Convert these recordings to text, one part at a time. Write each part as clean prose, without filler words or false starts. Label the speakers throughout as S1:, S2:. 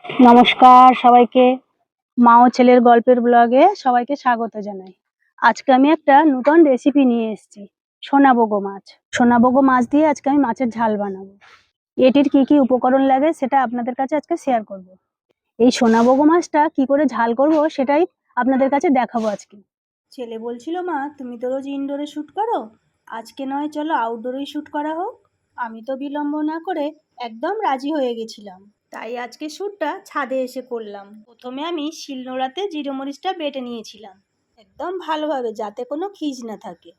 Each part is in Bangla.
S1: নমস্কার সবাইকে। মা ও ছেলের গল্পের ব্লগে সবাইকে স্বাগত জানাই। আজকে আমি একটা নতুন রেসিপি নিয়ে এসেছি, সোনাবগো মাছ। সোনাবগো মাছ দিয়ে আজকে আমি মাছের ঝাল বানাবো। এটির কি কি উপকরণ লাগে সেটা আপনাদের কাছে আজকে শেয়ার করব। এই সোনাবগো মাছটা কি করে ঝাল করব সেটাই আপনাদের কাছে দেখাবো আজকে। ছেলে বলছিল, মা তুমি তো রোজ ইনডোরে শ্যুট করো, আজকে নয় চলো আউটডোরেই শ্যুট করা হোক। আমি তো বিলম্ব না করে একদম রাজি হয়ে গেছিলাম। তাই আজকে শ্যুটটা ছাদে এসে করলাম। প্রথমে আমি শিলনোড়াতে জিরে মরিচটা বেটে নিয়েছিলাম একদম ভালোভাবে, যাতে কোনো খিঁচ না থাকে।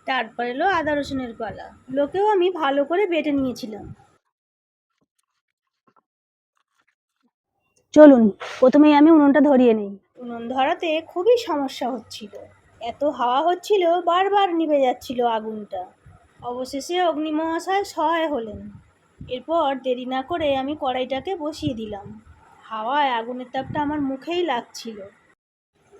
S1: তারপর এলো আদা রসুনের পালা, লোকেও আমি ভালো করে বেটে নিয়েছিলাম। চলুন প্রথমেই আমি উনুনটা ধরিয়ে নিই। উনুন ধরাতে খুবই সমস্যা হচ্ছিল, এত হাওয়া হচ্ছিল, বারবার নিভে যাচ্ছিল আগুনটা। অবশেষে অগ্নিমহাশয় সহায় হলেন। এরপর দেরি না করে আমি কড়াইটাকে বসিয়ে দিলাম। হাওয়ায় আগুনের তাপটা আমার মুখেই লাগছিল।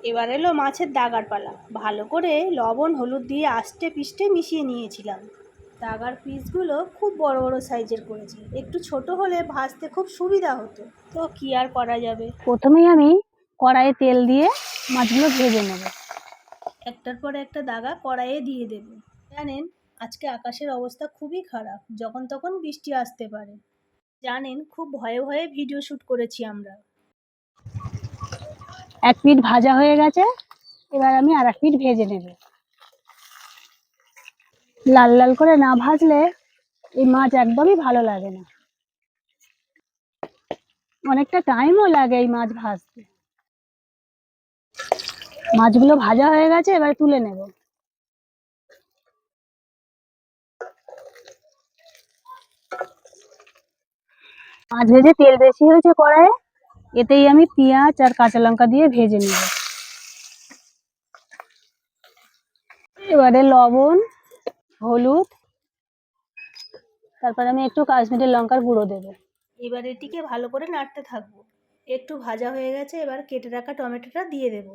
S1: এবার এলো মাছের দাগার পালা। ভালো করে লবণ হলুদ দিয়ে আস্তে পিষ্টে মিশিয়ে নিয়েছিলাম। দাগার পিসগুলো খুব বড় বড় সাইজের করেছি, একটু ছোট হলে ভাজতে খুব সুবিধা হতো, তো কি আর করা যাবে। প্রথমেই আমি কড়াইয়ে তেল দিয়ে মাছগুলো ভেজে নেব। একটার পর একটা দাগা কড়াইয়ে দিয়ে দেব। জানেন, আজকে আকাশের অবস্থা খুবই খারাপ, যখন তখন বৃষ্টি আসতে পারে। জানেন, খুব ভয়ে ভয়ে ভিডিও শ্যুট করেছি আমরা। এক পিঠ ভাজা হয়ে গেছে, এবার আমি আর এক পিঠ ভেজে নেব। লাল লাল করে না ভাজলে এই মাছ একদমই ভালো লাগে না, অনেকটা টাইমও লাগে এই মাছ ভাজতে। মাছগুলো ভাজা হয়ে গেছে, এবার তুলে নেব। মাছ ভেজে তেল বেশি হয়েছে কড়াইয়ে, এতেই আমি পেঁয়াজ আর কাঁচা লঙ্কা দিয়ে ভেজে নেব। এবারে লবণ হলুদ, তারপর আমি একটু কাশ্মীরি লঙ্কার গুঁড়ো দেবো। এবার এটিকে ভালো করে নাড়তে থাকবো। একটু ভাজা হয়ে গেছে, এবার কেটে রাখা টমেটোটা দিয়ে দেব।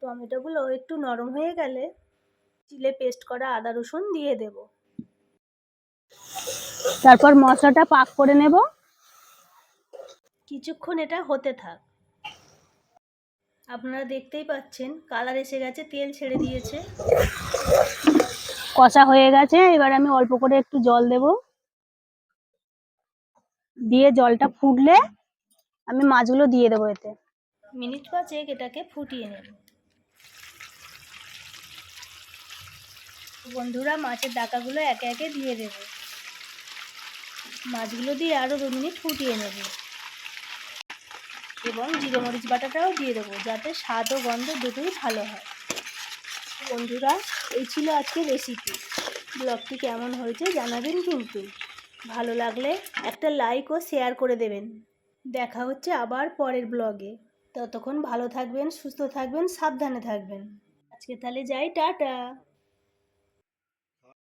S1: টমেটোগুলো একটু নরম হয়ে গেলে চিলে পেস্ট করা আদা রসুন দিয়ে দেব। তারপর মশলাটা পাক করে নেব। কিছুক্ষণ এটা হতে থাক। আপনারা দেখতেই পাচ্ছেন কালার এসে গেছে, তেল ছেড়ে দিয়েছে, কষা হয়ে গেছে। এবার আমি অল্প করে একটু জল দেব, দিয়ে জলটা ফুটলে আমি মাছগুলো দিয়ে দেবো এতে। মিনিট পাঁচেক এটাকে ফুটিয়ে নেব। বন্ধুরা, মাছের ডাকাগুলো একে একে দিয়ে দেব। মাছগুলো দিয়ে আরও 2 মিনিট ফুটিয়ে নেব এবং জিরে মরিচ বাটাটাও দিয়ে দেবো, যাতে স্বাদ ও গন্ধ দুটোই ভালো হয়। বন্ধুরা, এই ছিল আজকের রেসিপি। ব্লগটি কেমন হয়েছে জানাবেন কিন্তু। ভালো লাগলে একটা লাইক ও শেয়ার করে দেবেন। দেখা হচ্ছে আবার পরের ব্লগে। ততক্ষণ ভালো থাকবেন, সুস্থ থাকবেন, সাবধানে থাকবেন। আজকে তাহলে যাই, টাটা।